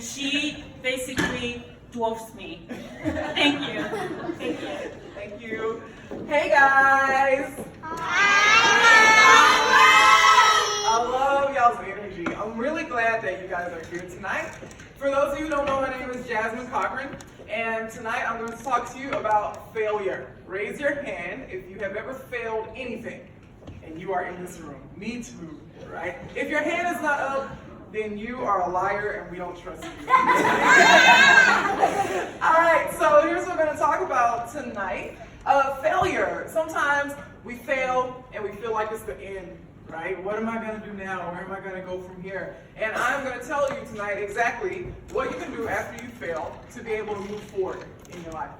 she basically dwarfs me. Thank you. Thank you. Thank you. Hey guys! I love y'all's energy. I'm really glad that you guys are here tonight. For those of you who don't know, my name is Jasmine Cochran, and tonight I'm going to talk to you about failure. Raise your hand if you have ever failed anything, and you are in this room. Me too, right? If your hand is not up, then you are a liar and we don't trust you. All right, so here's what we're going to talk about tonight. Failure. Sometimes we fail and we feel like it's the end, right? What am I going to do now? Where am I going to go from here? And I'm going to tell you tonight exactly what you can do after you fail to be able to move forward in your life.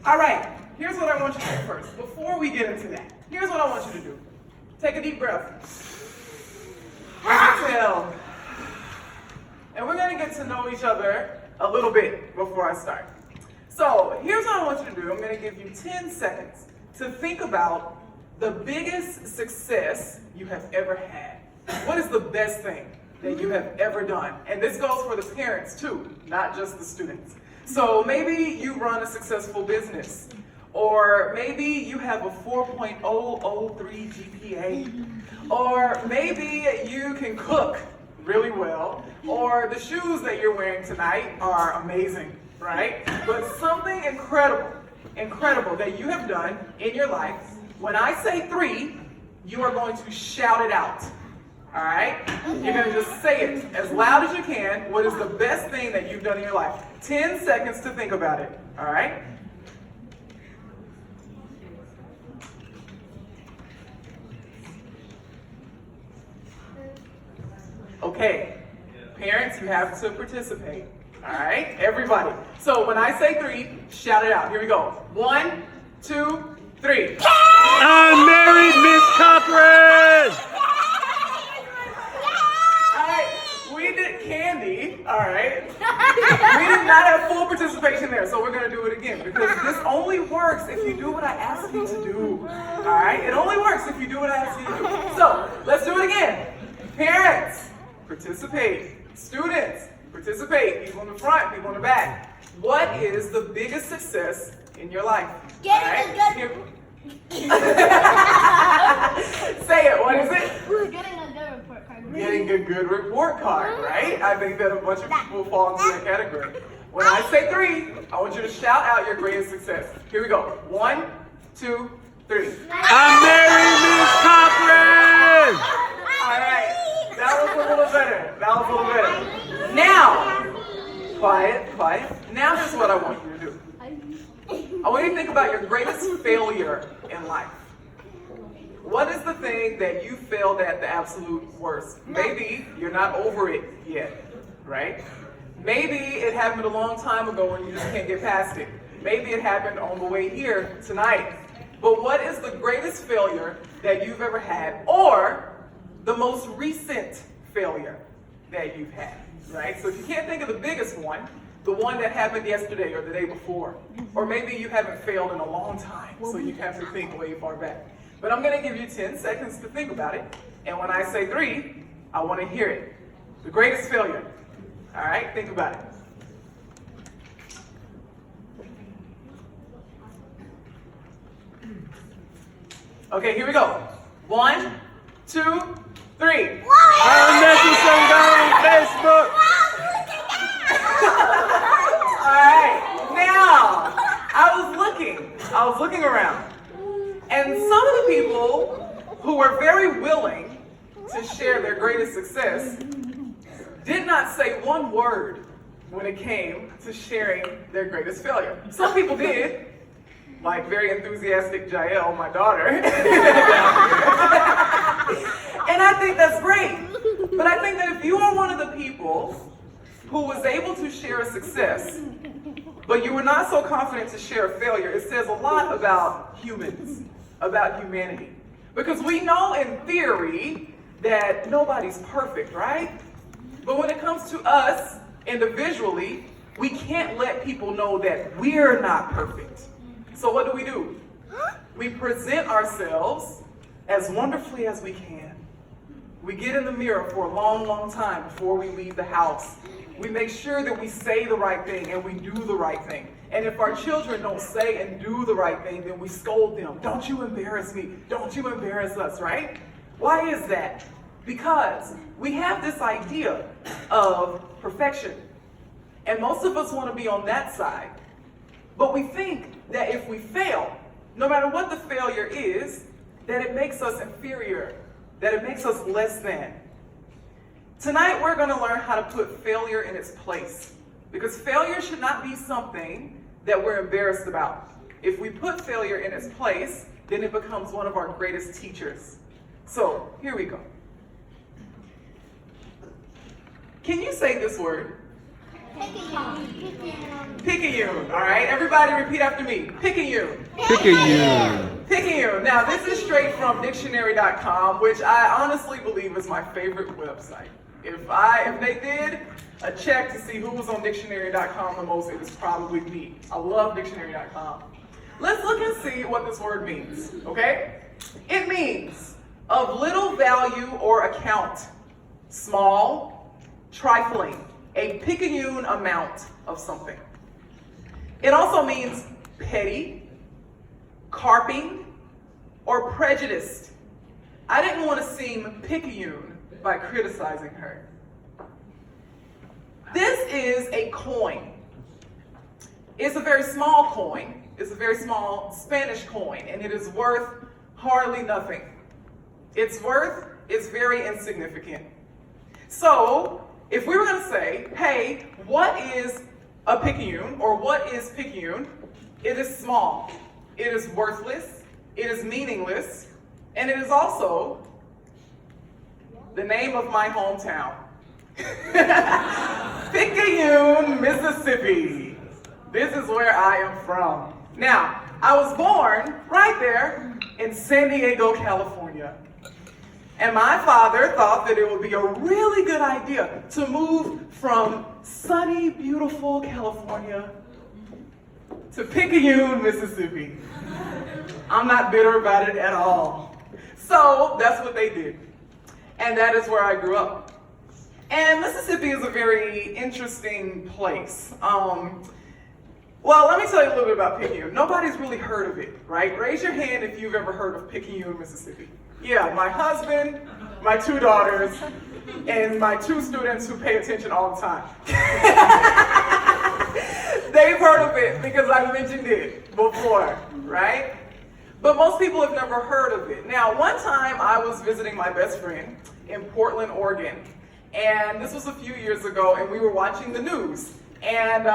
All right, here's what I want you to do first. Before we get into that, here's what I want you to do. Take a deep breath. Exhale. And we're going to get to know each other a little bit before I start. So here's what I want you to do. I'm going to give you 10 seconds to think about the biggest success you have ever had. What is the best thing that you have ever done? And this goes for the parents too, not just the students. So maybe you run a successful business, or maybe you have a 4.003 GPA, or maybe you can cook really well, or the shoes that you're wearing tonight are amazing, right? But something incredible that you have done in your life, when I say 3, you are going to shout it out, all right? You're going to just say it as loud as you can. What is the best thing that you've done in your life? 10 seconds to think about it, all right? Okay, parents, you have to participate, all right? Everybody. So when I say 3, shout it out. Here we go. 1, 2, 3. I'm married, Miss Cochran! All right, we did candy, all right? We did not have full participation there, so we're going to do it again, because this only works if you do what I ask you to do, all right? It only works if you do what I ask you to do. So let's do it again. Parents, participate. Students, participate. People in the front, people in the back. What is the biggest success in your life? Getting a good... Say it, what is it? Getting a good report card. Getting a good report card, right? I think that a bunch of people fall into that category. When I say 3, I want you to shout out your greatest success. Here we go. 1, 2, 3. I'm married, Miss Cochran! All right. That was a little better. That was a little better. Now, quiet. Now here's what I want you to do. I want you to think about your greatest failure in life. What is the thing that you failed at the absolute worst? Maybe you're not over it yet, right? Maybe it happened a long time ago and you just can't get past it. Maybe it happened on the way here tonight. But what is the greatest failure that you've ever had, or the most recent failure that you've had, right? So if you can't think of the biggest one, the one that happened yesterday or the day before, or maybe you haven't failed in a long time, so you have to think way far back. But I'm gonna give you 10 seconds to think about it, and when I say 3, I wanna hear it. The greatest failure. All right, think about it. Okay, here we go. 1, 2, 3. I met you some guy on Facebook! All right, now, I was looking around, and some of the people who were very willing to share their greatest success did not say one word when it came to sharing their greatest failure. Some people did, like very enthusiastic Jael, my daughter. And I think that's great. But I think that if you are one of the people who was able to share a success, but you were not so confident to share a failure, it says a lot about humans, about humanity. Because we know in theory that nobody's perfect, right? But when it comes to us individually, we can't let people know that we're not perfect. So what do? We present ourselves as wonderfully as we can. We get in the mirror for a long, long time before we leave the house. We make sure that we say the right thing and we do the right thing. And if our children don't say and do the right thing, then we scold them. Don't you embarrass me. Don't you embarrass us, right? Why is that? Because we have this idea of perfection. And most of us want to be on that side. But we think that if we fail, no matter what the failure is, that it makes us inferior, that it makes us less than. Tonight we're going to learn how to put failure in its place. Because failure should not be something that we're embarrassed about. If we put failure in its place, then it becomes one of our greatest teachers. So, here we go. Can you say this word? Picayune. All right, everybody repeat after me. Picayune. Picayune. Picayune. Now, this is straight from dictionary.com, which I honestly believe is my favorite website. If they did a check to see who was on dictionary.com the most, it was probably me. I love dictionary.com. Let's look and see what this word means, okay? It means of little value or account, small, trifling, a picayune amount of something. It also means petty, carping, or prejudiced. I didn't want to seem picayune by criticizing her. This is a coin. It's a very small coin. It's a very small Spanish coin, and it is worth hardly nothing. Its worth is very insignificant. So, if we were going to say, hey, what is a picayune, or what is picayune? It is small, it is worthless, it is meaningless, and it is also the name of my hometown. Picayune, Mississippi. This is where I am from. Now, I was born right there in San Diego, California. And my father thought that it would be a really good idea to move from sunny, beautiful California to Picayune, Mississippi. I'm not bitter about it at all. So that's what they did. And that is where I grew up. And Mississippi is a very interesting place. Well, let me tell you a little bit about Picayune. Nobody's really heard of it, right? Raise your hand if you've ever heard of Picayune, Mississippi. Yeah, my husband, my 2 daughters, and my 2 students who pay attention all the time. They've heard of it because I mentioned it before, right? But most people have never heard of it. Now, one time I was visiting my best friend in Portland, Oregon. And this was a few years ago, and we were watching the news. And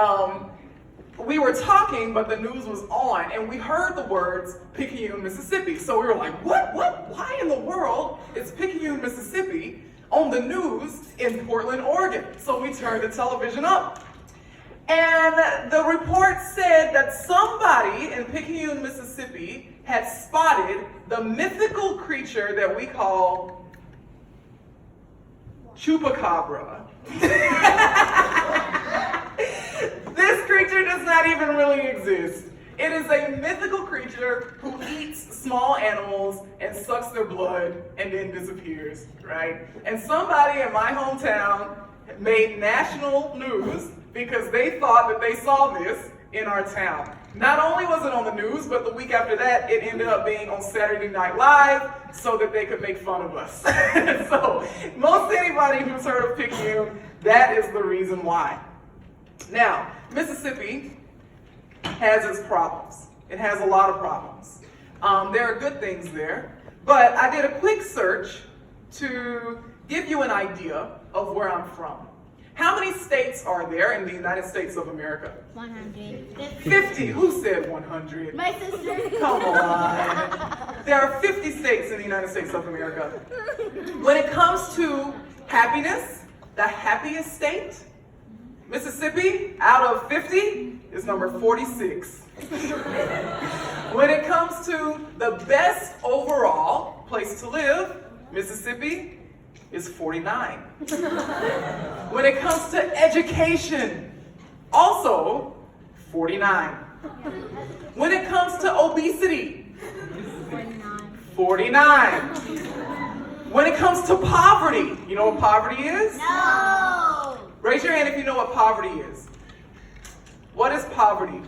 we were talking, but the news was on, and we heard the words Picayune, Mississippi. So we were like, what? Why in the world is Picayune, Mississippi on the news in Portland, Oregon? So we turned the television up. And the report said that somebody in Picayune, Mississippi had spotted the mythical creature that we call chupacabra. This creature does not even really exist. It is a mythical creature who eats small animals and sucks their blood and then disappears, right? And somebody in my hometown made national news because they thought that they saw this in our town. Not only was it on the news, but the week after that, it ended up being on Saturday Night Live so that they could make fun of us. So, most anybody who's heard of Picayune, that is the reason why. Now, Mississippi has its problems. It has a lot of problems. There are good things there, but I did a quick search to give you an idea of where I'm from. How many states are there in the United States of America? 100. 50. Who said 100? My sister. Come on. There are 50 states in the United States of America. When it comes to happiness, the happiest state, Mississippi, out of 50, is number 46. When it comes to the best overall place to live, Mississippi is 49. When it comes to education, also 49. When it comes to obesity, 49. When it comes to poverty, you know what poverty is? No. Raise your hand if you know what poverty is. What is poverty?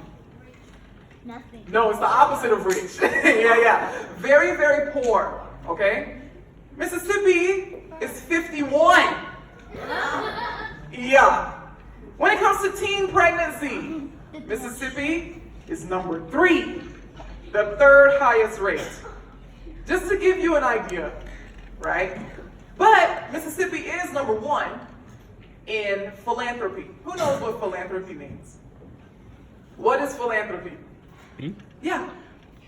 Nothing. No, it's the opposite of rich. Yeah. Very, very poor, okay? Mississippi is 51. Yeah. When it comes to teen pregnancy, Mississippi is number 3, the 3rd highest rate. Just to give you an idea, right? But Mississippi is number 1 in philanthropy. Who knows what philanthropy means? What is philanthropy? Yeah.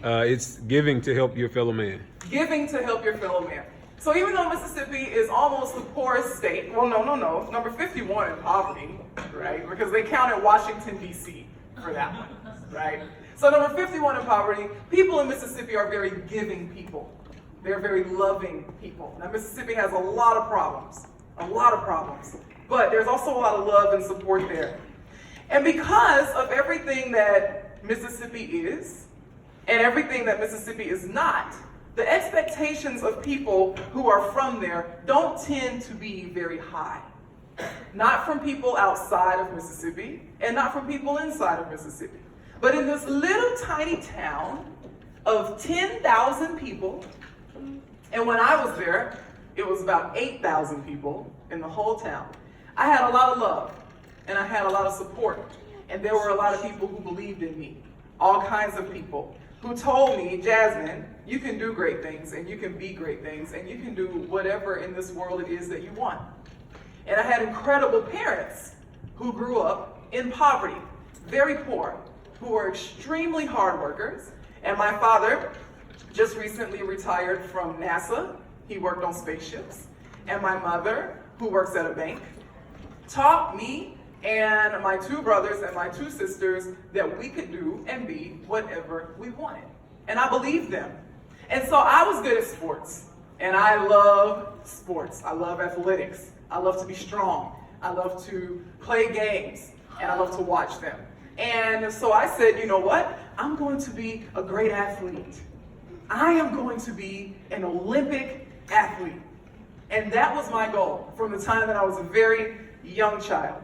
It's giving to help your fellow man. Giving to help your fellow man. So even though Mississippi is almost the poorest state, well, no, number 51 in poverty, right? Because they counted Washington, D.C. for that one, right? So number 51 in poverty, people in Mississippi are very giving people. They're very loving people. Now, Mississippi has a lot of problems, but there's also a lot of love and support there. And because of everything that Mississippi is, and everything that Mississippi is not, the expectations of people who are from there don't tend to be very high. Not from people outside of Mississippi, and not from people inside of Mississippi. But in this little tiny town of 10,000 people, and when I was there, it was about 8,000 people in the whole town. I had a lot of love, and I had a lot of support, and there were a lot of people who believed in me. All kinds of people who told me, Jasmine, you can do great things, and you can be great things, and you can do whatever in this world it is that you want. And I had incredible parents who grew up in poverty, very poor, who were extremely hard workers. And my father just recently retired from NASA. He worked on spaceships. And my mother, who works at a bank, taught me and my 2 brothers and my 2 sisters that we could do and be whatever we wanted. And I believed them. And so I was good at sports. And I love sports. I love athletics. I love to be strong. I love to play games. And I love to watch them. And so I said, you know what? I'm going to be a great athlete. I am going to be an Olympic athlete. And that was my goal from the time that I was a very young child.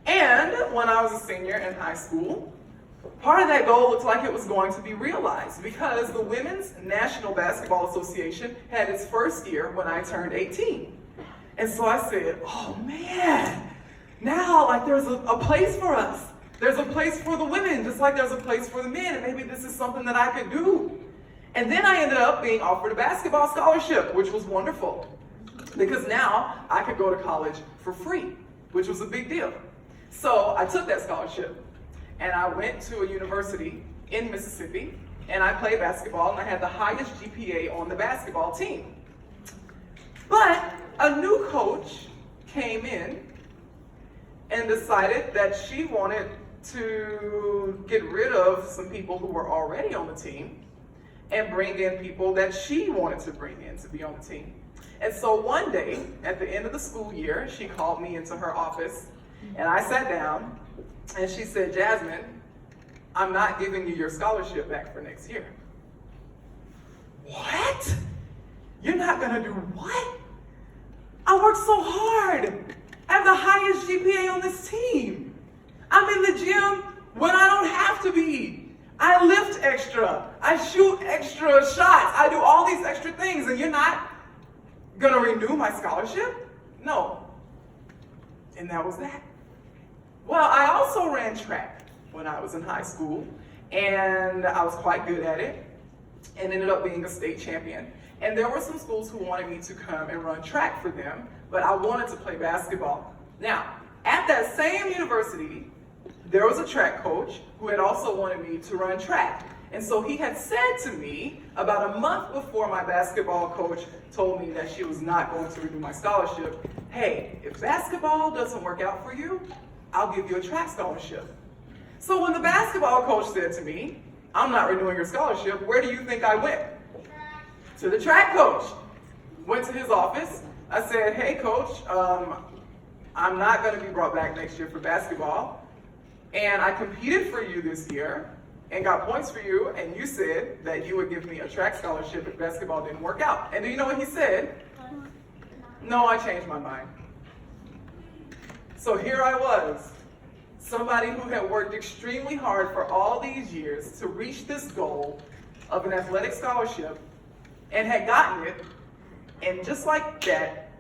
And when I was a senior in high school, part of that goal looked like it was going to be realized because the Women's National Basketball Association had its first year when I turned 18. And so I said, oh man, now like there's a place for us. There's a place for the women, just like there's a place for the men, and maybe this is something that I could do. And then I ended up being offered a basketball scholarship, which was wonderful, because now I could go to college for free, which was a big deal. So I took that scholarship, and I went to a university in Mississippi, and I played basketball, and I had the highest GPA on the basketball team. But a new coach came in and decided that she wanted to get rid of some people who were already on the team and bring in people that she wanted to bring in to be on the team. And so one day, at the end of the school year, she called me into her office, and I sat down, and she said, Jasmine, I'm not giving you your scholarship back for next year. What? You're not gonna do what? I worked so hard. I have the highest GPA on this team. I'm in the gym when I don't have to be. I lift extra. I shoot extra shots. I do all these extra things, and you're not gonna renew my scholarship? No. And that was that. Well, I also ran track when I was in high school, and I was quite good at it, and ended up being a state champion. And there were some schools who wanted me to come and run track for them, but I wanted to play basketball. Now, at that same university, there was a track coach who had also wanted me to run track. And so he had said to me about a month before my basketball coach told me that she was not going to renew my scholarship, hey, if basketball doesn't work out for you, I'll give you a track scholarship. So when the basketball coach said to me, I'm not renewing your scholarship, where do you think I went? To the track coach. Went to his office. I said, hey coach, I'm not going to be brought back next year for basketball. And I competed for you this year and got points for you, and you said that you would give me a track scholarship if basketball didn't work out. And do you know what he said? No, I changed my mind. So here I was, somebody who had worked extremely hard for all these years to reach this goal of an athletic scholarship and had gotten it, and just like that,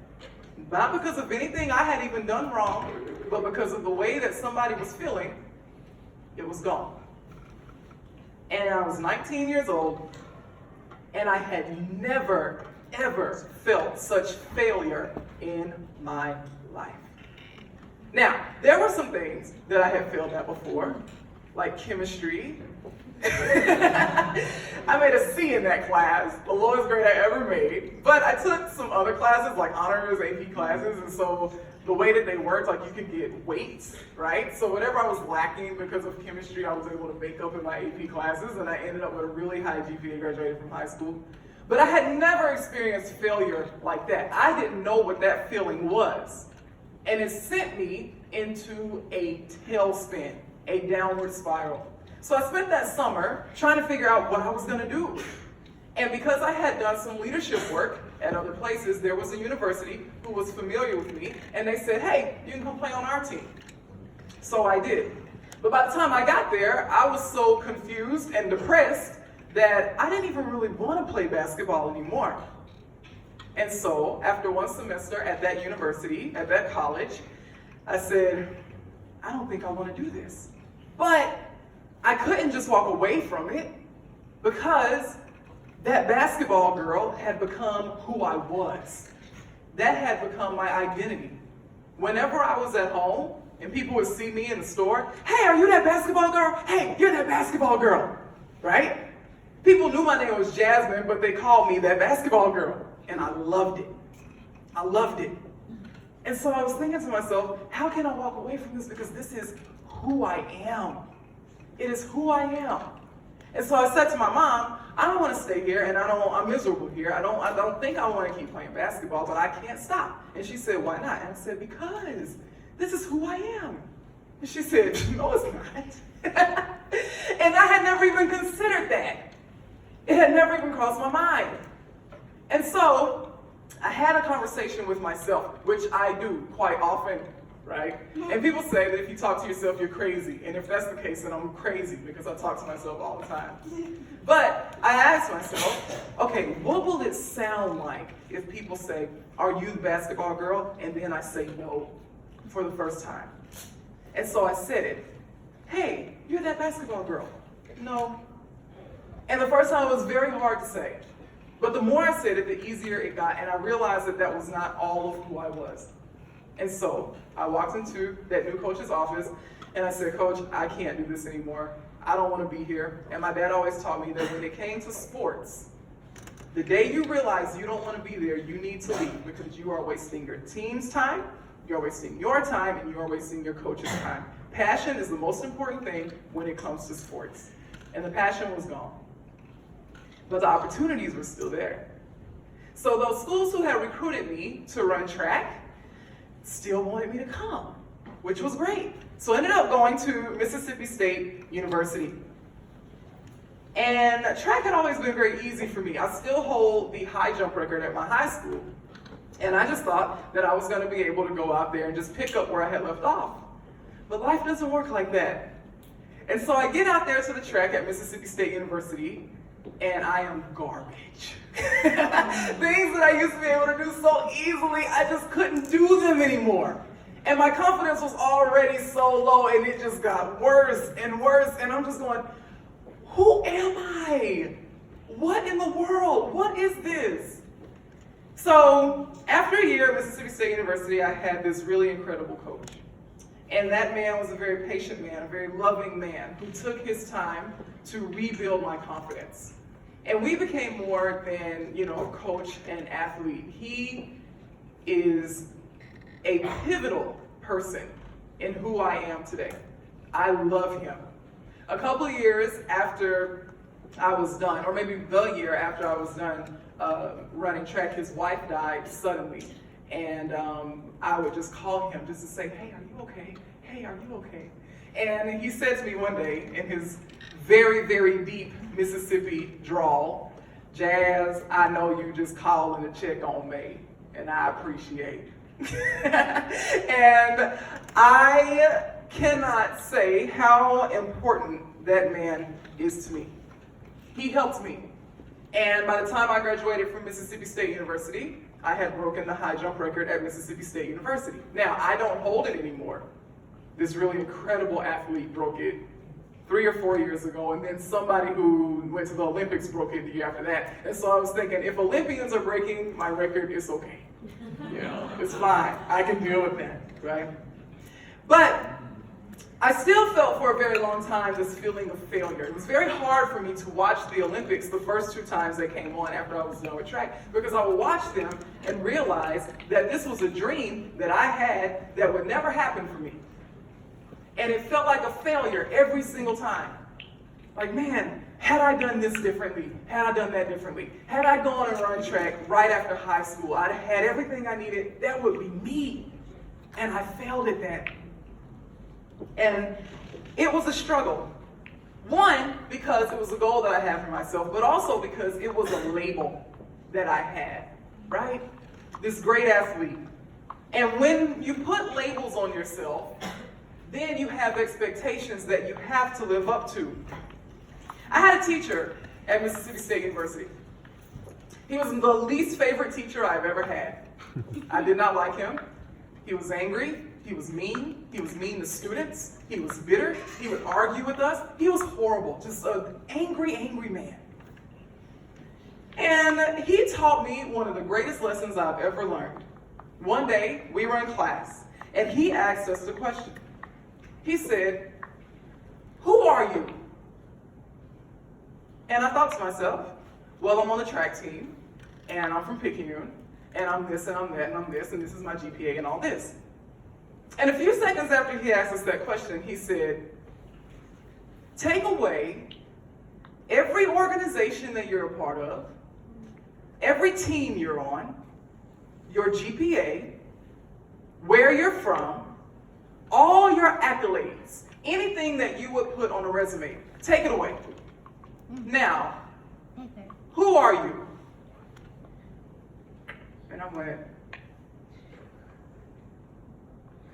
not because of anything I had even done wrong, but because of the way that somebody was feeling, it was gone. And I was 19 years old, and I had never, ever felt such failure in my life. Now, there were some things that I had failed at before, like chemistry. I made a C in that class, the lowest grade I ever made. But I took some other classes, like honors, AP classes, and so the way that they worked, like you could get weights, right? So whatever I was lacking because of chemistry, I was able to make up in my AP classes, and I ended up with a really high GPA, graduated from high school. But I had never experienced failure like that. I didn't know what that feeling was. And it sent me into a tailspin, a downward spiral. So I spent that summer trying to figure out what I was gonna do. And because I had done some leadership work at other places, there was a university who was familiar with me, and they said, hey, you can come play on our team. So I did. But by the time I got there, I was so confused and depressed that I didn't even really want to play basketball anymore. And so, after one semester at that university, at that college, I said, I don't think I want to do this. But I couldn't just walk away from it because that basketball girl had become who I was. That had become my identity. Whenever I was at home and people would see me in the store, hey, are you that basketball girl? Hey, you're that basketball girl, right? People knew my name was Jasmine, but they called me that basketball girl. And I loved it. I loved it. And so I was thinking to myself, how can I walk away from this? Because this is who I am. It is who I am. And so I said to my mom, I don't want to stay here, and I'm miserable here. I don't think I want to keep playing basketball, but I can't stop. And she said, why not? And I said, because this is who I am. And she said, no, it's not. And I had never even considered that. It had never even crossed my mind. And so I had a conversation with myself, which I do quite often, right? And people say that if you talk to yourself, you're crazy. And if that's the case, then I'm crazy because I talk to myself all the time. But I asked myself, okay, what will it sound like if people say, are you the basketball girl? And then I say no for the first time. And so I said it. Hey, you're that basketball girl. No. And the first time it was very hard to say. But the more I said it, the easier it got, and I realized that that was not all of who I was. And so I walked into that new coach's office, and I said, Coach, I can't do this anymore. I don't want to be here. And my dad always taught me that when it came to sports, the day you realize you don't want to be there, you need to leave because you are wasting your team's time, you're wasting your time, and you are wasting your coach's time. Passion is the most important thing when it comes to sports. And the passion was gone. But the opportunities were still there. So those schools who had recruited me to run track still wanted me to come, which was great. So I ended up going to Mississippi State University. And track had always been very easy for me. I still hold the high jump record at my high school. And I just thought that I was going to be able to go out there and just pick up where I had left off. But life doesn't work like that. And so I get out there to the track at Mississippi State University, and I am garbage. Things that I used to be able to do so easily, I just couldn't do them anymore. And my confidence was already so low, and it just got worse and worse. And I'm just going, who am I? What in the world? What is this? So after a year at Mississippi State University, I had this really incredible coach. And that man was a very patient man, a very loving man who took his time to rebuild my confidence. And we became more than, a coach and athlete. He is a pivotal person in who I am today. I love him. A couple of years after I was done, or maybe the year after I was done running track, his wife died suddenly. And I would just call him just to say, hey, are you okay? Hey, are you okay? And he said to me one day in his very, very deep Mississippi drawl, Jazz, I know you just calling to check on me. and I appreciate. And I cannot say how important that man is to me. He helped me. And by the time I graduated from Mississippi State University, I had broken the high jump record at Mississippi State University. Now, I don't hold it anymore. This really incredible athlete broke it 3 or 4 years ago, and then somebody who went to the Olympics broke it the year after that. And so I was thinking, if Olympians are breaking my record, it's okay. You know, it's fine. I can deal with that, right? But I still felt for a very long time this feeling of failure. It was very hard for me to watch the Olympics the first 2 times they came on after I was done with track, because I would watch them and realize that this was a dream that I had that would never happen for me. And it felt like a failure every single time. Like, man, had I done this differently? Had I done that differently? Had I gone and run track right after high school, I'd have had everything I needed. That would be me. And I failed at that. And it was a struggle. One, because it was a goal that I had for myself, but also because it was a label that I had, right? This great athlete. And when you put labels on yourself, then you have expectations that you have to live up to. I had a teacher at Mississippi State University. He was the least favorite teacher I've ever had. I did not like him. He was angry. He was mean. He was mean to students. He was bitter. He would argue with us. He was horrible, just an angry, angry man. And he taught me one of the greatest lessons I've ever learned. One day, we were in class, and he asked us a question. He said, "Who are you?" And I thought to myself, well, I'm on the track team, and I'm from Picayune, and I'm this, and I'm that, and I'm this, and this is my GPA, and all this. And a few seconds after he asked us that question, he said, take away every organization that you're a part of, every team you're on, your GPA, where you're from, all your accolades, anything that you would put on a resume, take it away. Now, who are you? And I went,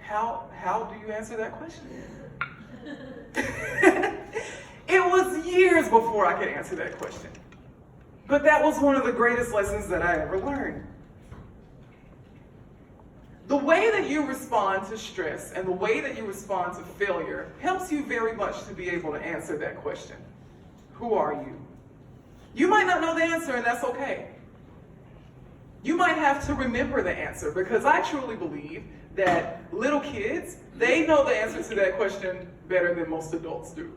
how do you answer that question? It was years before I could answer that question. But that was one of the greatest lessons that I ever learned. The way that you respond to stress and the way that you respond to failure helps you very much to be able to answer that question. Who are you? You might not know the answer, and that's okay. You might have to remember the answer, because I truly believe that little kids, they know the answer to that question better than most adults do.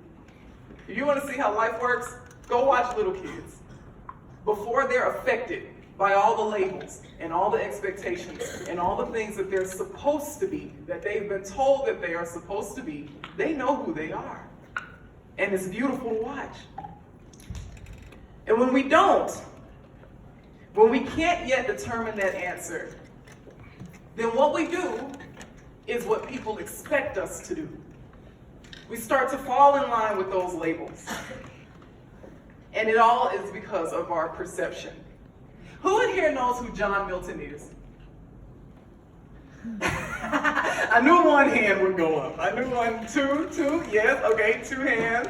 If you want to see how life works, go watch little kids. Before they're affected by all the labels and all the expectations and all the things that they're supposed to be, that they've been told that they are supposed to be, they know who they are. And it's beautiful to watch. And when we don't, when we can't yet determine that answer, then what we do is what people expect us to do. We start to fall in line with those labels. And it all is because of our perception. Who in here knows who John Milton is? I knew one hand would go up. I knew one, two, yes, okay, 2 hands.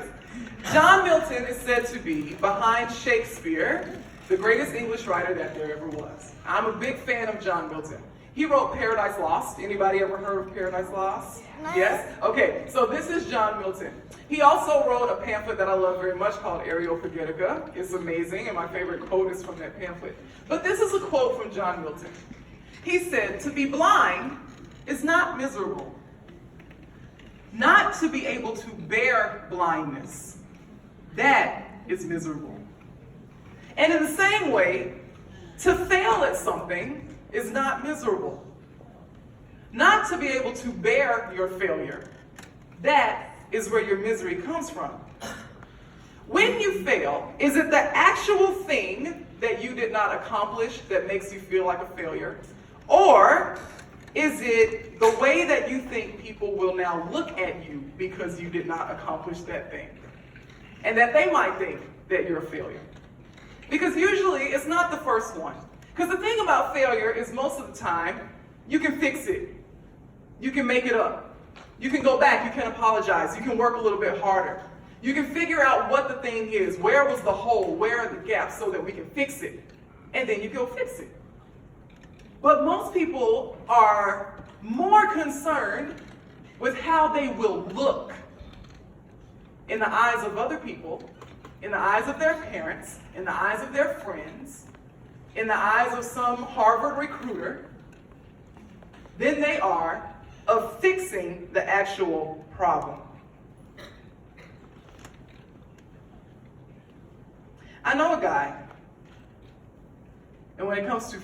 John Milton is said to be, behind Shakespeare, the greatest English writer that there ever was. I'm a big fan of John Milton. He wrote Paradise Lost. Anybody ever heard of Paradise Lost? Yes? Okay, so this is John Milton. He also wrote a pamphlet that I love very much called Areopagitica. It's amazing, and my favorite quote is from that pamphlet. But this is a quote from John Milton. He said, "To be blind is not miserable. Not to be able to bear blindness, that is miserable. And in the same way, to fail at something is not miserable. Not to be able to bear your failure, that is where your misery comes from. When you fail, is it the actual thing that you did not accomplish that makes you feel like a failure? Or is it the way that you think people will now look at you because you did not accomplish that thing? And that they might think that you're a failure. Because usually it's not the first one. Because the thing about failure is most of the time, you can fix it. You can make it up. You can go back, you can apologize, you can work a little bit harder. You can figure out what the thing is, where was the hole, where are the gaps so that we can fix it. And then you go fix it. But most people are more concerned with how they will look in the eyes of other people, in the eyes of their parents, in the eyes of their friends, in the eyes of some Harvard recruiter, than they are of fixing the actual problem. I know a guy, and when it comes to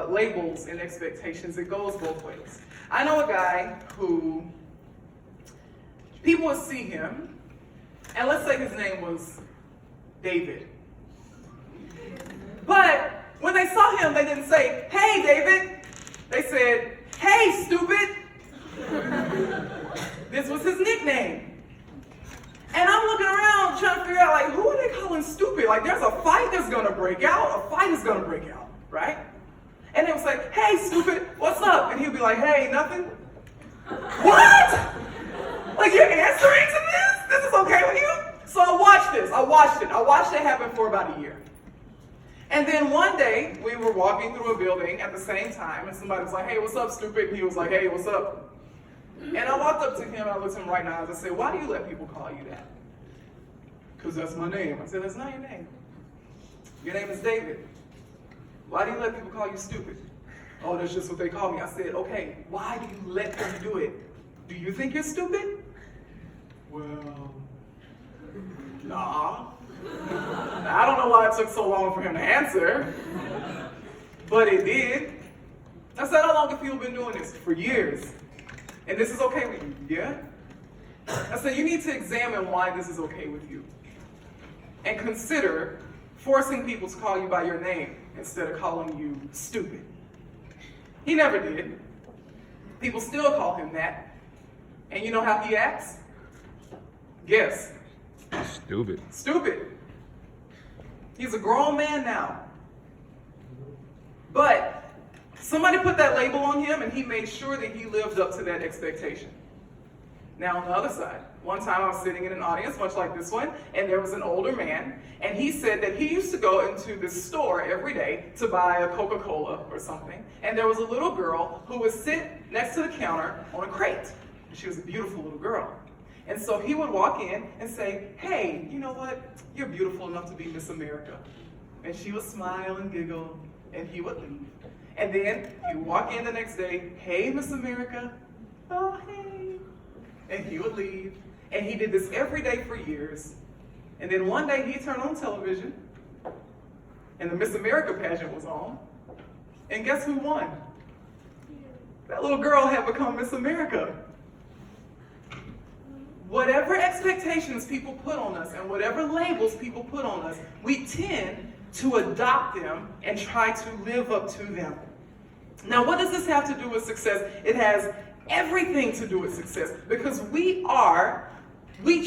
labels and expectations, it goes both ways. I know a guy who people would see him, and let's say his name was David. But when they saw him, they didn't say, "Hey, David." They said, "Hey, stupid." This was his nickname. And I'm looking around trying to figure out, like, who are they calling stupid? Like, there's a fight that's gonna break out. A fight is gonna break out, right? And they was like, "Hey, stupid, what's up?" And he'd be like, "Hey, nothing." What? Like, you're answering to this? This is okay with you? So I watched this. I watched it happen for about a year. And then one day, we were walking through a building at the same time, and somebody was like, "Hey, what's up, stupid?" And he was like, "Hey, what's up?" And I walked up to him, and I looked him right in the eyes, and I said, "Why do you let people call you that?" "Because that's my name." I said, "That's not your name. Your name is David. Why do you let people call you stupid?" "Oh, that's just what they call me." I said, "Okay, why do you let them do it? Do you think you're stupid?" "Well, nah." I don't know why it took so long for him to answer, but it did. I said, "How long have people been doing this?" "For years." "And this is okay with you?" "Yeah." I said, "You need to examine why this is okay with you, and consider forcing people to call you by your name instead of calling you stupid." He never did. People still call him that. And you know how he acts? Guess. Stupid. Stupid. He's a grown man now. But somebody put that label on him, and he made sure that he lived up to that expectation. Now on the other side, one time I was sitting in an audience, much like this one, and there was an older man, and he said that he used to go into this store every day to buy a Coca-Cola or something, and there was a little girl who would sit next to the counter on a crate. She was a beautiful little girl. And so he would walk in and say, "Hey, you know what? You're beautiful enough to be Miss America." And she would smile and giggle, and he would leave. And then he would walk in the next day, "Hey, Miss America." "Oh, hey." And he would leave. And he did this every day for years. And then one day he turned on television, and the Miss America pageant was on. And guess who won? That little girl had become Miss America. Whatever expectations people put on us and whatever labels people put on us, we tend to adopt them and try to live up to them. Now, what does this have to do with success? It has everything to do with success, because we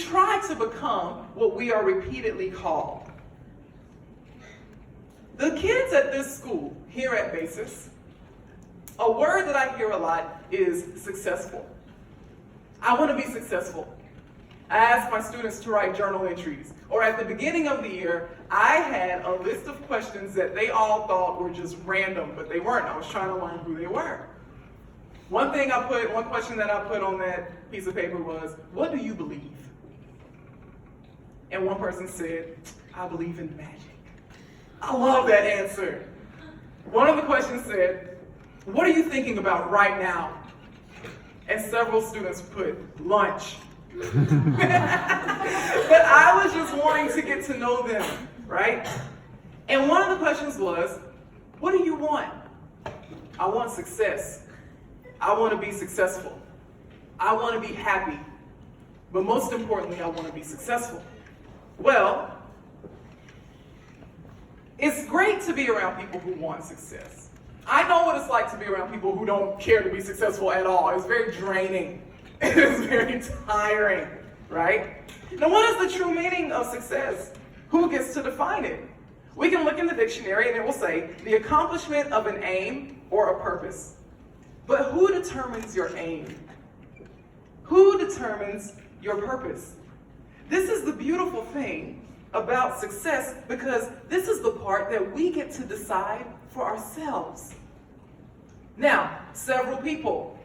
try to become what we are repeatedly called. The kids at this school, here at Basis, a word that I hear a lot is successful. I want to be successful. I ask my students to write journal entries. Or at the beginning of the year, I had a list of questions that they all thought were just random, but they weren't. I was trying to learn who they were. One question that I put on that piece of paper was, "What do you believe?" And one person said, "I believe in magic." I love that answer. One of the questions said, "What are you thinking about right now?" And several students put, "Lunch." But I was just wanting to get to know them, right? And one of the questions was, "What do you want?" "I want success. I want to be successful. I want to be happy. But most importantly, I want to be successful." Well, it's great to be around people who want success. I know what it's like to be around people who don't care to be successful at all. It's very draining. It is very tiring, right? Now, what is the true meaning of success? Who gets to define it? We can look in the dictionary and it will say the accomplishment of an aim or a purpose. But who determines your aim? Who determines your purpose? This is the beautiful thing about success, because this is the part that we get to decide for ourselves. Now, several people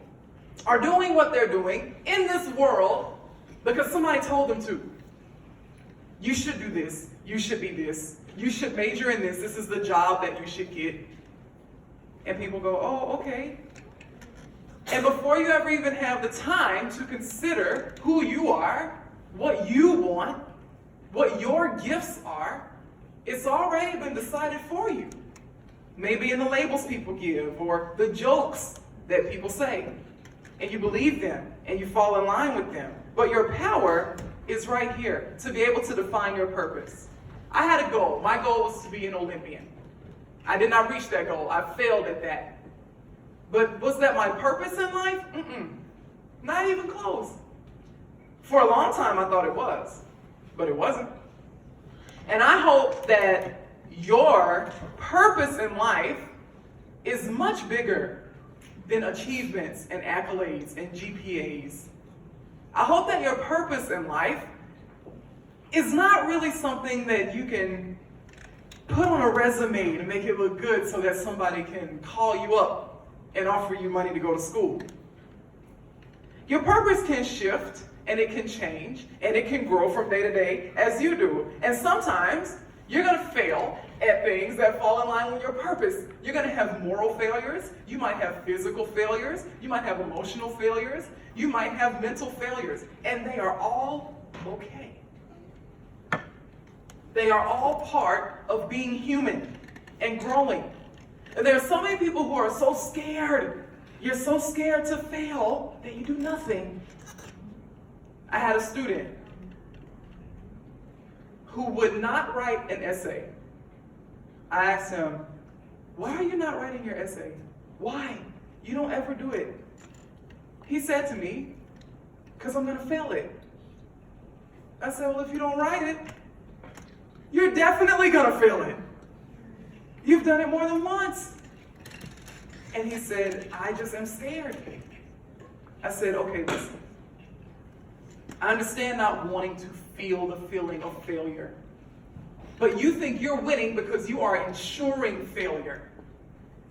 are doing what they're doing in this world because somebody told them to. You should do this. You should be this. You should major in this. This is the job that you should get. And people go, oh, okay. And before you ever even have the time to consider who you are, what you want, what your gifts are, it's already been decided for you. Maybe in the labels people give or the jokes that people say. And you believe them and you fall in line with them. But your power is right here to be able to define your purpose. I had a goal. My goal was to be an Olympian. I did not reach that goal. I failed at that. But was that my purpose in life? Not even close. For a long time, I thought it was, but it wasn't. And I hope that your purpose in life is much bigger than achievements and accolades and GPAs. I hope that your purpose in life is not really something that you can put on a resume to make it look good so that somebody can call you up and offer you money to go to school. Your purpose can shift and it can change and it can grow from day to day as you do. And sometimes you're going to fail at things that fall in line with your purpose. You're going to have moral failures. You might have physical failures. You might have emotional failures. You might have mental failures. And they are all okay. They are all part of being human and growing. And there are so many people who are so scared. You're so scared to fail that you do nothing. I had a student who would not write an essay. I asked him, why are you not writing your essay? Why? You don't ever do it. He said to me, because I'm going to fail it. I said, well, if you don't write it, you're definitely going to fail it. You've done it more than once. And he said, I just am scared. I said, okay, listen. I understand not wanting to feel the feeling of failure. But you think you're winning because you are ensuring failure.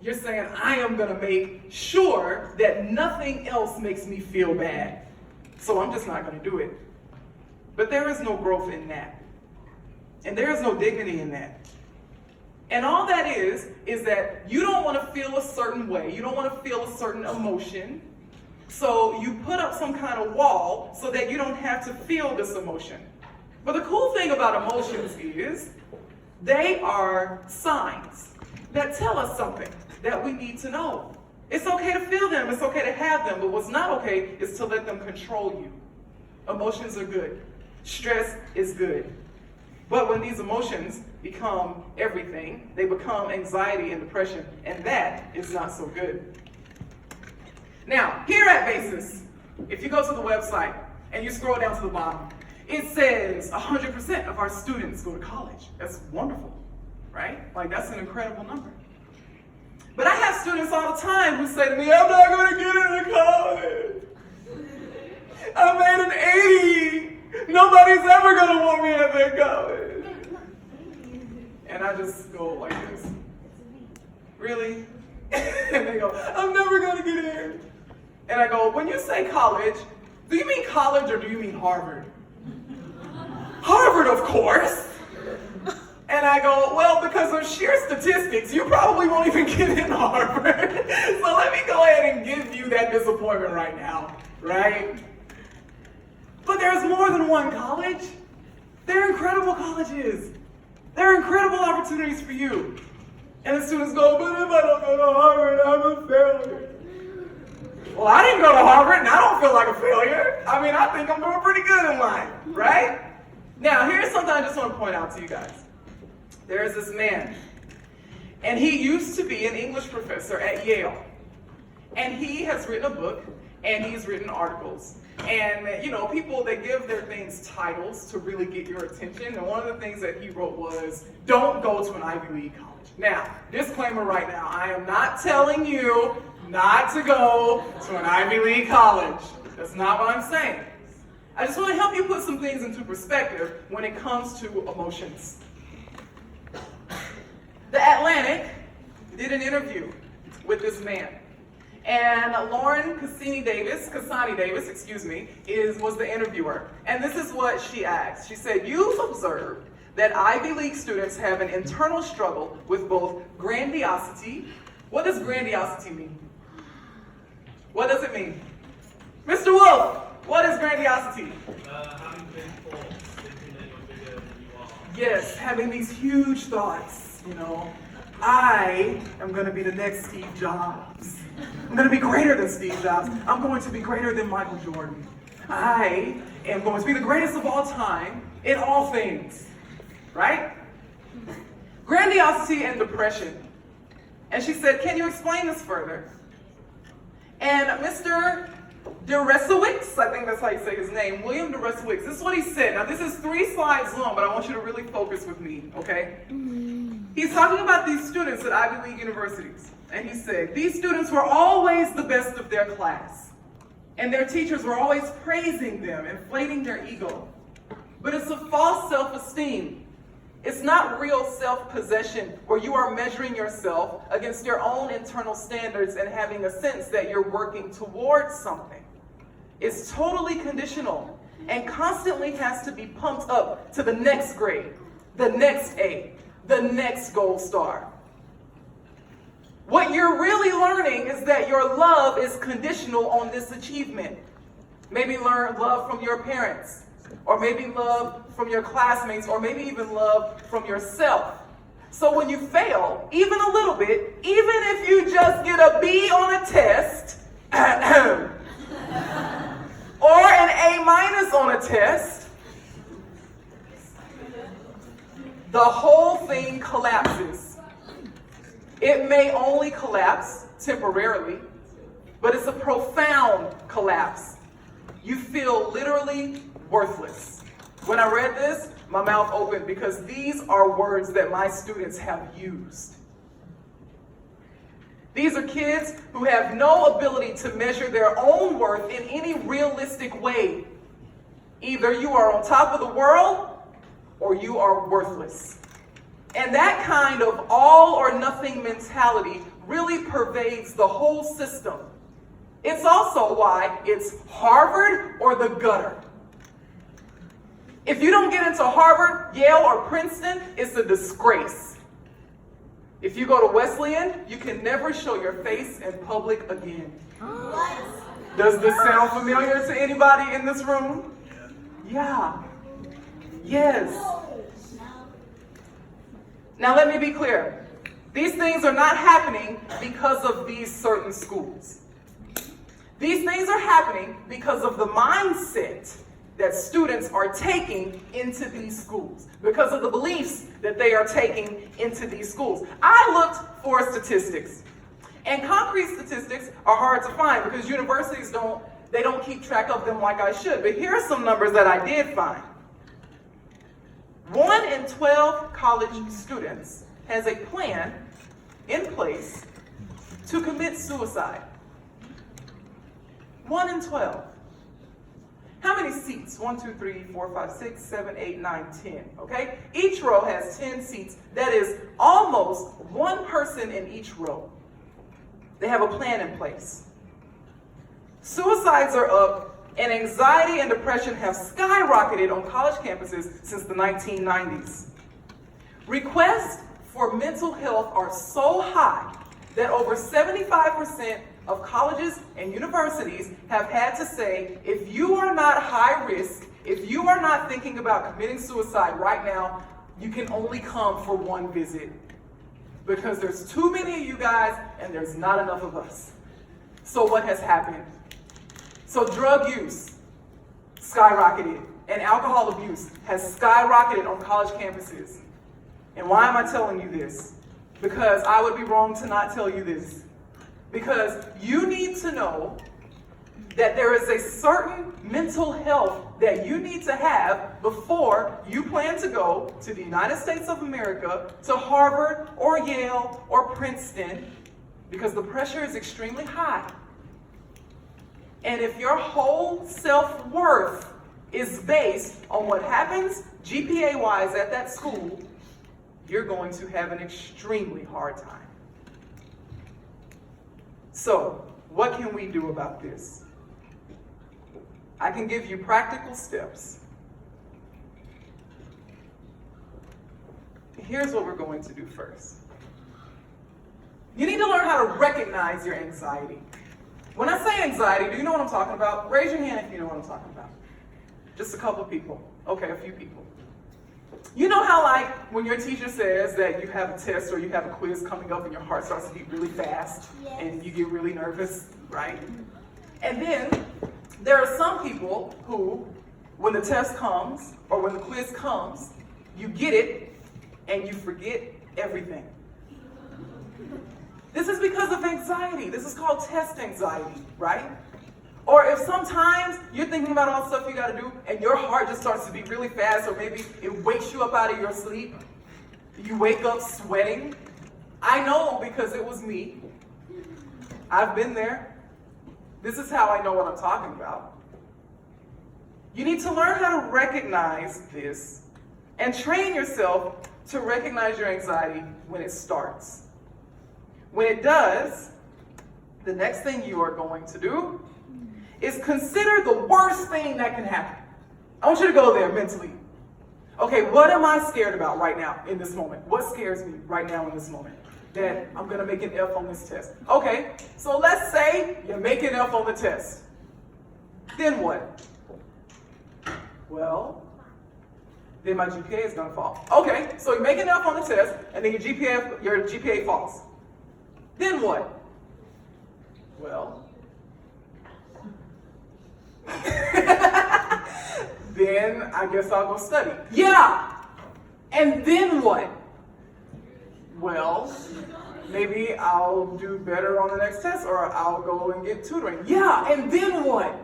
You're saying, I am going to make sure that nothing else makes me feel bad. So I'm just not going to do it. But there is no growth in that. And there is no dignity in that. And all that is that you don't want to feel a certain way. You don't want to feel a certain emotion. So you put up some kind of wall so that you don't have to feel this emotion. But the cool thing about emotions is they are signs that tell us something that we need to know. It's okay to feel them. It's okay to have them. But what's not okay is to let them control you. Emotions are good. Stress is good. But when these emotions become everything, they become anxiety and depression, and that is not so good. Now, here at Basis, if you go to the website and you scroll down to the bottom, it says 100% of our students go to college. That's wonderful, right? Like, that's an incredible number. But I have students all the time who say to me, I'm not going to get into college. I made an 80. Nobody's ever going to want me at that college. And I just go like this. Really? And they go, I'm never going to get in. And I go, when you say college, do you mean college or do you mean Harvard? Harvard, of course. And I go, well, because of sheer statistics, you probably won't even get in Harvard. So let me go ahead and give you that disappointment right now, right? But there's more than one college. There are incredible colleges. There are incredible opportunities for you. And the students go, but if I don't go to Harvard, I'm a failure. Well, I didn't go to Harvard, and I don't feel like a failure. I mean, I think I'm doing pretty good in life, right? Now, here's something I just want to point out to you guys. There is this man, and he used to be an English professor at Yale. And he has written a book, and he's written articles. And, you know, people, they give their things titles to really get your attention. And one of the things that he wrote was, don't go to an Ivy League college. Now, disclaimer right now, I am not telling you not to go to an Ivy League college. That's not what I'm saying. I just want to help you put some things into perspective when it comes to emotions. The Atlantic did an interview with this man. And Lauren Cassini Davis, was the interviewer. And this is what she asked. She said, "You've observed that Ivy League students have an internal struggle with both grandiosity." What does grandiosity mean? What does it mean? Mr. Wolf, what is grandiosity? Having big thoughts, thinking that you're bigger than you are. Yes, having these huge thoughts, you know. I am going to be the next Steve Jobs. I'm going to be greater than Steve Jobs. I'm going to be greater than Michael Jordan. I am going to be the greatest of all time in all things. Right? Grandiosity and depression. And she said, "Can you explain this further?" And Mr. Deresiewicz, I think that's how you say his name, William Deresiewicz, this is what he said. Now, this is 3 slides long, but I want you to really focus with me, okay? He's talking about these students at Ivy League universities. And he said, "These students were always the best of their class. And their teachers were always praising them, inflating their ego. But it's a false self-esteem. It's not real self-possession where you are measuring yourself against your own internal standards and having a sense that you're working towards something. It's totally conditional and constantly has to be pumped up to the next grade, the next A, the next gold star. What you're really learning is that your love is conditional on this achievement. Maybe learn love from your parents, or maybe love from your classmates, or maybe even love from yourself. So when you fail, even a little bit, even if you just get a B on a test, or an A- on a test, the whole thing collapses. It may only collapse temporarily, but it's a profound collapse. You feel literally worthless. When I read this, my mouth opened because these are words that my students have used. These are kids who have no ability to measure their own worth in any realistic way. Either you are on top of the world or you are worthless. And that kind of all or nothing mentality really pervades the whole system. It's also why it's Harvard or the gutter. If you don't get into Harvard, Yale, or Princeton, it's a disgrace. If you go to Wesleyan, you can never show your face in public again. Does this sound familiar to anybody in this room? Yeah. Yes. Now let me be clear. These things are not happening because of these certain schools. These things are happening because of the mindset that students are taking into these schools, because of the beliefs that they are taking into these schools. I looked for statistics, and concrete statistics are hard to find because universities don't keep track of them like I should. But here are some numbers that I did find. 1 in 12 college students has a plan in place to commit suicide. 1 in 12. How many seats? 1, 2, 3, 4, 5, 6, 7, 8, 9, 10. Okay? Each row has 10 seats. That is almost one person in each row. They have a plan in place. Suicides are up, and anxiety and depression have skyrocketed on college campuses since the 1990s. Requests for mental health are so high that over 75% of colleges and universities have had to say, if you are not high risk, if you are not thinking about committing suicide right now, you can only come for one visit. Because there's too many of you guys and there's not enough of us. So what has happened? So drug use skyrocketed and alcohol abuse has skyrocketed on college campuses. And why am I telling you this? Because I would be wrong to not tell you this. Because you need to know that there is a certain mental health that you need to have before you plan to go to the United States of America, to Harvard or Yale or Princeton, because the pressure is extremely high. And if your whole self-worth is based on what happens GPA-wise at that school, you're going to have an extremely hard time. So, what can we do about this? I can give you practical steps. Here's what we're going to do first. You need to learn how to recognize your anxiety. When I say anxiety, do you know what I'm talking about? Raise your hand if you know what I'm talking about. Just a couple people. Okay, a few people. You know how, like, when your teacher says that you have a test or you have a quiz coming up and your heart starts to beat really fast and you get really nervous, right? And then there are some people who, when the test comes or when the quiz comes, you get it and you forget everything. This is because of anxiety. This is called test anxiety, right? Or if sometimes you're thinking about all the stuff you got to do and your heart just starts to beat really fast, or maybe it wakes you up out of your sleep. You wake up sweating. I know because it was me. I've been there. This is how I know what I'm talking about. You need to learn how to recognize this and train yourself to recognize your anxiety when it starts. When it does, the next thing you are going to do is consider the worst thing that can happen. I want you to go there mentally. Okay, what am I scared about right now in this moment? What scares me right now in this moment? That I'm gonna make an F on this test. Okay, so let's say you make an F on the test. Then what? Well, then my GPA is gonna fall. Okay, so you make an F on the test and then your GPA falls. Then what? Well, then I guess I'll go study. Yeah! And then what? Well, maybe I'll do better on the next test, or I'll go and get tutoring. Yeah, and then what?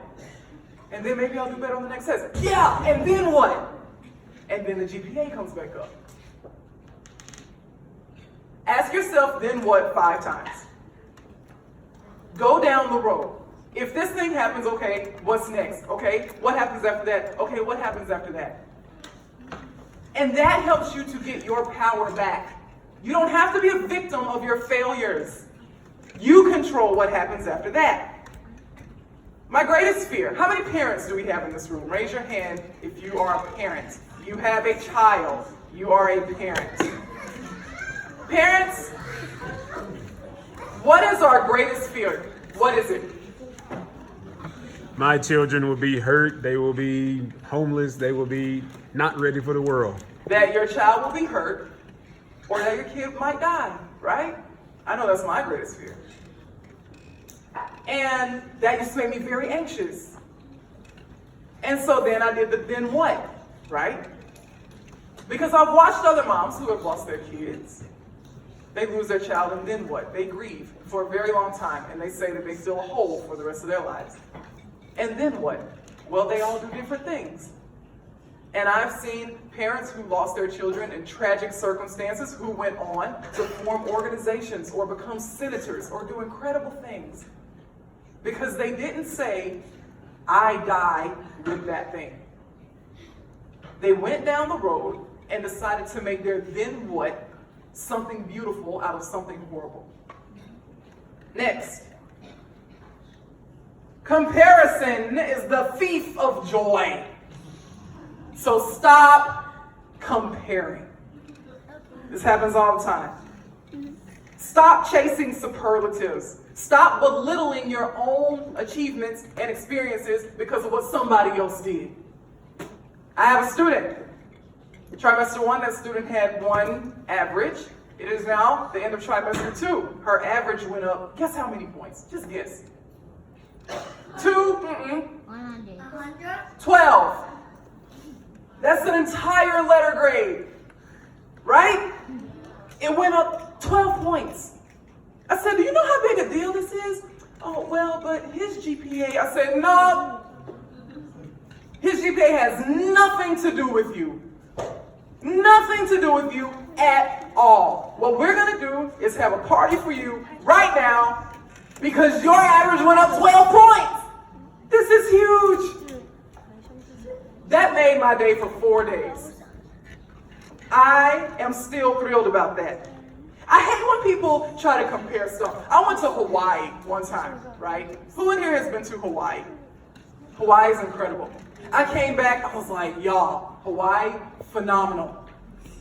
And then maybe I'll do better on the next test. Yeah, and then what? And then the GPA comes back up. Ask yourself, then what, 5 times. Go down the road. If this thing happens, okay, what's next? Okay, what happens after that? Okay, what happens after that? And that helps you to get your power back. You don't have to be a victim of your failures. You control what happens after that. My greatest fear. How many parents do we have in this room? Raise your hand if you are a parent. You have a child. You are a parent. Parents, what is our greatest fear? What is it? My children will be hurt. They will be homeless. They will be not ready for the world. That your child will be hurt, or that your kid might die, right? I know that's my greatest fear. And that used to make me very anxious. And so then I did the then what, right? Because I've watched other moms who have lost their kids. They lose their child, and then what? They grieve for a very long time, and they say that they feel a hole for the rest of their lives. And then what? Well, they all do different things. And I've seen parents who lost their children in tragic circumstances who went on to form organizations or become senators or do incredible things because they didn't say, I die with that thing. They went down the road and decided to make their then what something beautiful out of something horrible. Next. Comparison is the thief of joy. So stop comparing. This happens all the time. Stop chasing superlatives. Stop belittling your own achievements and experiences because of what somebody else did. I have a student. Trimester 1, that student had 1 average. It is now the end of trimester 2. Her average went up. Guess how many points? Just guess. 100. 12. That's an entire letter grade, right? It went up 12 points. I said, do you know how big a deal this is? oh, well, but his GPA, I said, no. His GPA has nothing to do with you. Nothing to do with you at all. What we're gonna do is have a party for you right now because your average went up 12 points. This is huge. That made my day for 4 days. I am still thrilled about that. I hate when people try to compare stuff. I went to Hawaii one time, right? Who in here has been to Hawaii? Hawaii is incredible. I came back, I was like, y'all, Hawaii, phenomenal.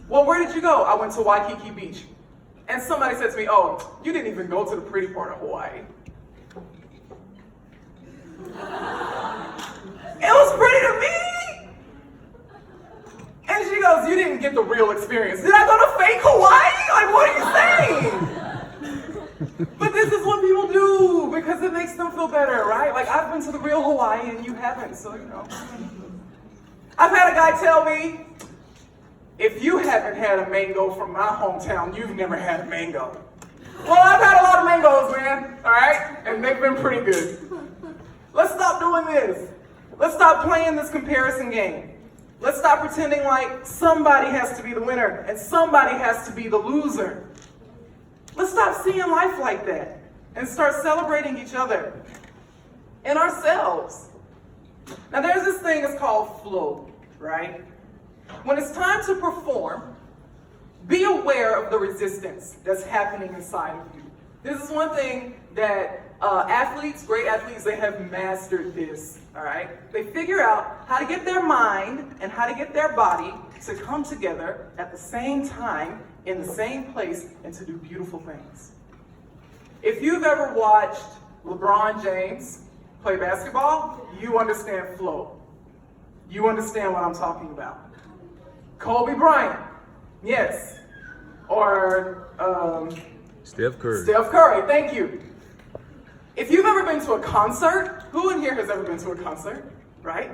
Well, where did you go? I went to Waikiki Beach. And somebody said to me, oh, you didn't even go to the pretty part of Hawaii. It was pretty to me. And she goes, you didn't get the real experience. Did I go to fake Hawaii? Like, what are you saying? But this is what people do because it makes them feel better, right? Like, I've been to the real Hawaii and you haven't, so you know. I've had a guy tell me, if you haven't had a mango from my hometown, you've never had a mango. Well, I've had a lot of mangoes, man, all right? And they've been pretty good. Let's stop doing this. Let's stop playing this comparison game. Let's stop pretending like somebody has to be the winner and somebody has to be the loser. Let's stop seeing life like that and start celebrating each other and ourselves. Now there's this thing that's called flow, right? When it's time to perform, be aware of the resistance that's happening inside of you. This is one thing that great athletes, they have mastered this, all right? They figure out how to get their mind and how to get their body to come together at the same time, in the same place, and to do beautiful things. If you've ever watched LeBron James play basketball, you understand flow. You understand what I'm talking about. Kobe Bryant, yes. Or Steph Curry. Steph Curry, thank you. If you've ever been to a concert, who in here has ever been to a concert, right?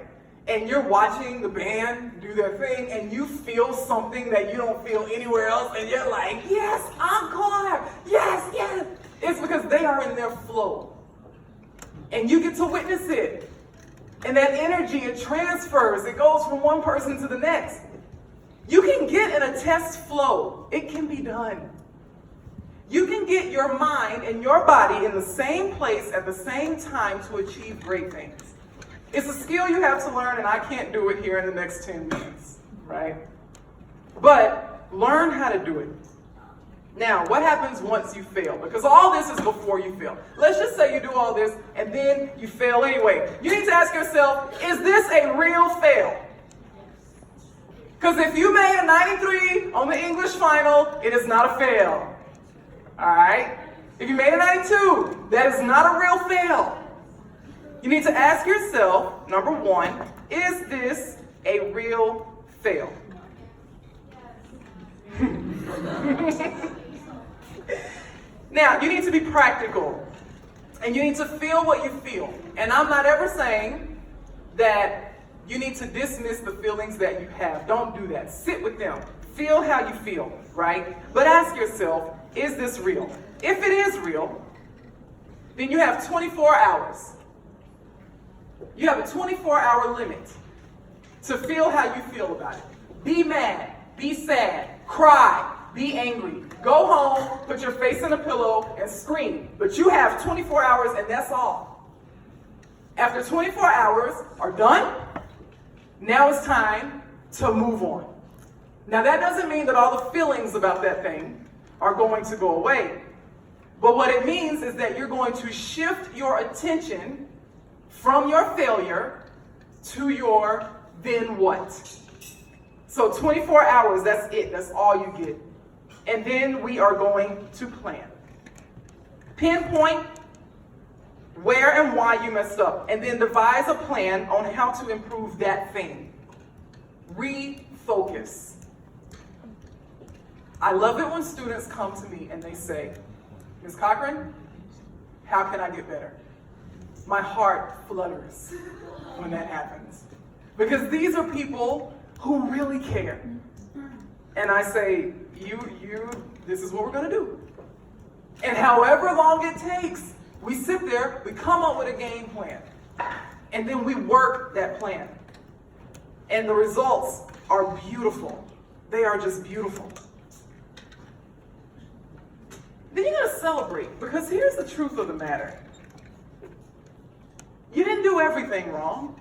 And you're watching the band do their thing and you feel something that you don't feel anywhere else and you're like, yes, encore, yes, yes. It's because they are in their flow. And you get to witness it. And that energy, it transfers, it goes from one person to the next. You can get in a test flow. It can be done. You can get your mind and your body in the same place at the same time to achieve great things. It's a skill you have to learn, and I can't do it here in the next 10 minutes, right? But learn how to do it. Now, what happens once you fail? Because all this is before you fail. Let's just say you do all this, and then you fail anyway. You need to ask yourself, is this a real fail? Because if you made a 93 on the English final, it is not a fail. All right? If you made a 92, that is not a real fail. You need to ask yourself, number one, is this a real fail? Now, you need to be practical. And you need to feel what you feel. And I'm not ever saying that you need to dismiss the feelings that you have. Don't do that. Sit with them. Feel how you feel, right? But ask yourself, is this real? If it is real, then you have 24 hours. You have a 24-hour limit to feel how you feel about it. Be mad, be sad, cry, be angry. Go home, put your face in a pillow, and scream. But you have 24 hours, and that's all. After 24 hours are done, now it's time to move on. Now that doesn't mean that all the feelings about that thing are going to go away. But what it means is that you're going to shift your attention from your failure to your then what. So 24 hours, that's it. That's all you get. And then we are going to plan. Pinpoint where and why you messed up, and then devise a plan on how to improve that thing. Refocus. I love it when students come to me and they say, Ms. Cochran, how can I get better? My heart flutters when that happens. Because these are people who really care. And I say, this is what we're gonna do. And however long it takes, We sit there, we come up with a game plan, and then we work that plan. And the results are beautiful. They are just beautiful. Then you gotta celebrate, because here's the truth of the matter. You didn't do everything wrong.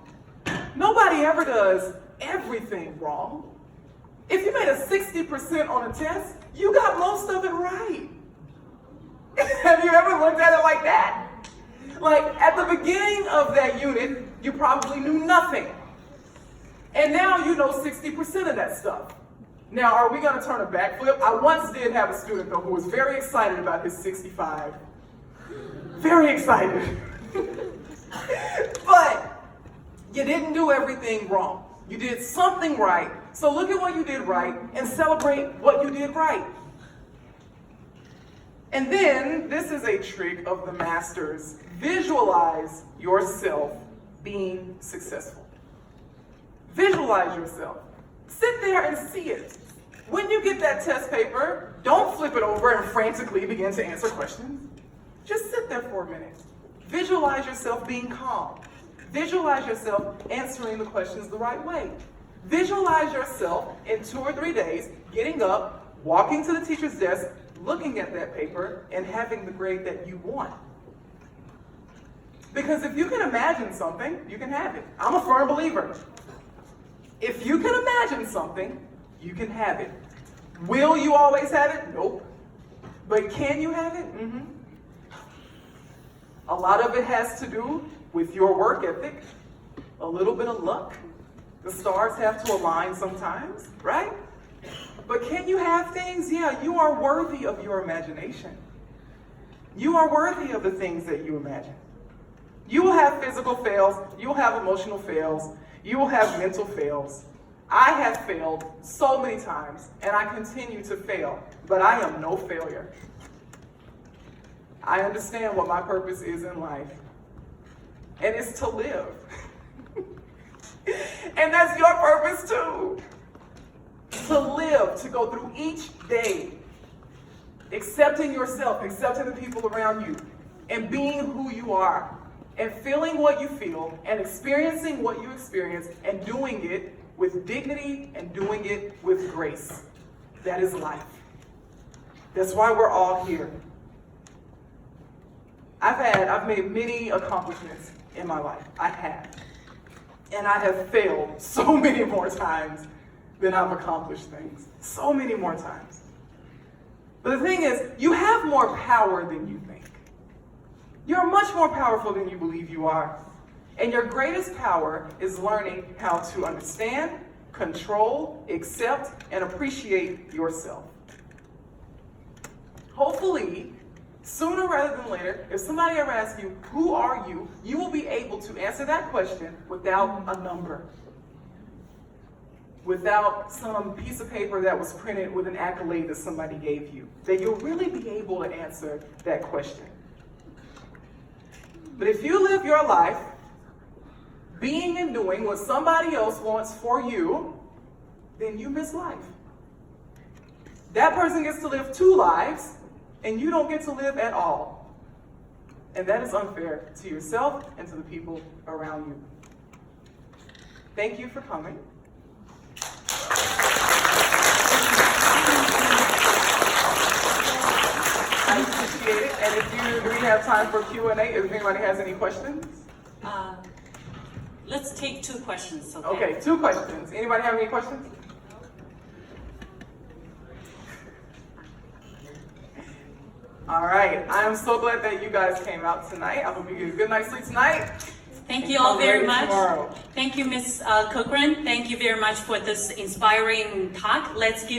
Nobody ever does everything wrong. If you made a 60% on a test, you got most of it right. Have you ever looked at it like that? Like, at the beginning of that unit, you probably knew nothing. And now you know 60% of that stuff. Now, are we going to turn a backflip? I once did have a student, though, who was very excited about his 65. Very excited. But you didn't do everything wrong. You did something right. So look at what you did right and celebrate what you did right. And then, this is a trick of the masters. Visualize yourself being successful. Visualize yourself. Sit there and see it. When you get that test paper, don't flip it over and frantically begin to answer questions. Just sit there for a minute. Visualize yourself being calm. Visualize yourself answering the questions the right way. Visualize yourself in 2 or 3 days getting up, walking to the teacher's desk, looking at that paper, and having the grade that you want. Because if you can imagine something, you can have it. I'm a firm believer. If you can imagine something, you can have it. Will you always have it? Nope. But can you have it? Mm-hmm. A lot of it has to do with your work ethic, a little bit of luck. The stars have to align sometimes, right? But can you have things? Yeah, you are worthy of your imagination. You are worthy of the things that you imagine. You will have physical fails, you will have emotional fails, you will have mental fails. I have failed so many times, and I continue to fail, but I am no failure. I understand what my purpose is in life, and it's to live. And that's your purpose too. To live, to go through each day, accepting yourself, accepting the people around you, and being who you are, and feeling what you feel, and experiencing what you experience, and doing it with dignity and doing it with grace. That is life. That's why we're all here. I've made many accomplishments in my life. I have. And I have failed so many more times than I've accomplished things. So many more times. But the thing is, you have more power than you think. You're much more powerful than you believe you are. And your greatest power is learning how to understand, control, accept, and appreciate yourself. Hopefully, sooner rather than later, if somebody ever asks you, who are you, you will be able to answer that question without a number. Without some piece of paper that was printed with an accolade that somebody gave you. That you'll really be able to answer that question. But if you live your life being and doing what somebody else wants for you, then you miss life. That person gets to live 2 lives, and you don't get to live at all. And that is unfair to yourself and to the people around you. Thank you for coming. I appreciate it. And do we have time for Q&A? If anybody has any questions? Let's take 2 questions, okay? Okay, 2 questions. Anybody have any questions? All right. I am so glad that you guys came out tonight. I hope you get a good night's sleep tonight. Thank you all very much. Tomorrow. Thank you, Ms. Cochran. Thank you very much for this inspiring talk. Let's give